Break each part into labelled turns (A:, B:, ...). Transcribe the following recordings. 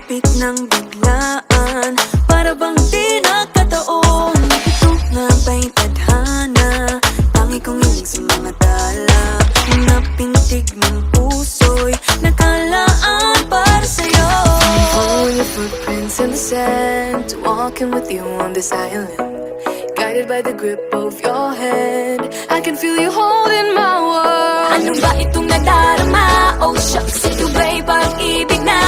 A: Lumapit ng biglaan, para bang di nakataon. Ito nga ba'y tadhana, tangi kong hiling sa mga tala. Napintig ng puso'y nakalaan para sa'yo.
B: Following your footprints in the sand, walking with you on this island, guided by the grip of your hand. I can feel you holding my world.
A: Ano ba itong nadarama? Oh shucks, ito ba'y pag-ibig na?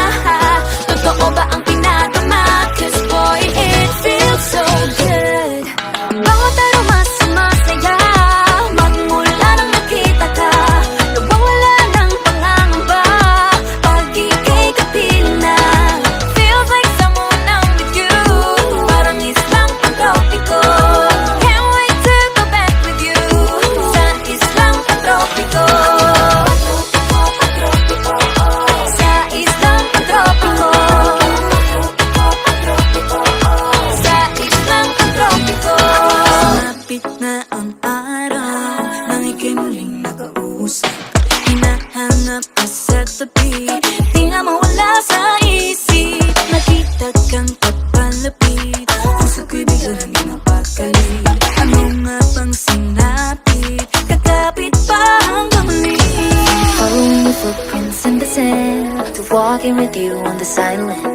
A: Totoo ba ang pinadama? Cause boy, it feels so good. Bawat aroma sumasaya, magmula nang nakita ka. Nawawala ng pangangamba, pag ika'y kapiling na. Feels like someone I'm with you, parang islang pantropiko. Can't wait to go back with you, sa islang pantropiko. Sa islang pantropiko. Sa islang pantropiko. Malapit na ang araw, nang ika'y muling nakausap. Hinahanap ka sa tabi, di na mawala sa isip. Nakita kang papalapit, puso ko'y bigla naging mapakali. Ano nga bang sinapit, kakapit pa hanggang muli.
B: Following your footprints in the sand, to walking with you on this island,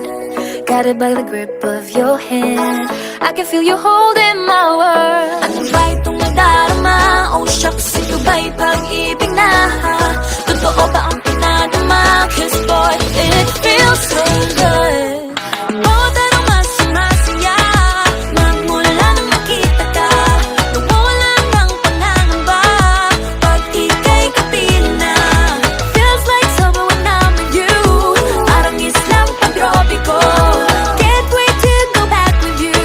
B: guided by the grip of your hand. I can feel you holding my world.
A: Ano ba itong nadarama? Oh shucks, ito ba'y pag-ibig na? Totoo ba ang pinadama? Cause boy, it feels so good. Bawat aroma sumasaya, magmula nang makita ka. Nawawala ng pangangamba, pag ika'y kapiling na. Feels like summer when I'm with you, parang islang pantropiko. Can't wait to go back with you,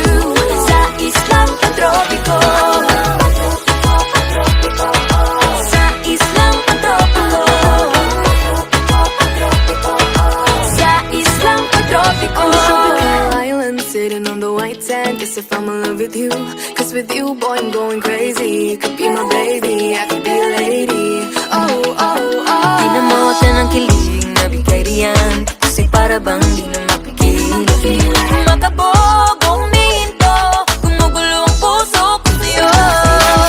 A: sa islang pantropiko. Sa islang pantropiko. Sa islang pantropiko.
B: Tropical island sitting on the white sand. Guess if I'm in love with you, cause with you, boy, I'm going crazy. You could be my baby, I could be a lady. Oh, oh, oh.
A: Tinamote ng kilig na bigay riyan, kasi para bang di na mapigil. Makabog, huminto, gumugulo ang puso ko sa'yo.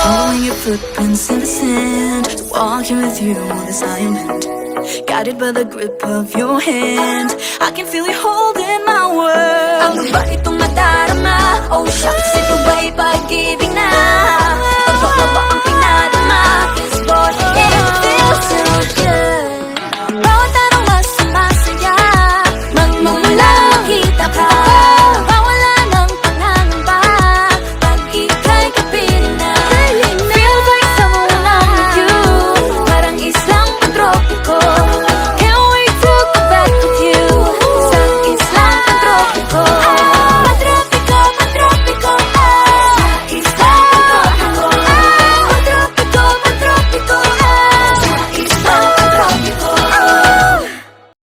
A: Following your footprints in the sand, walking with you on this island, guided by the grip of your hand. I can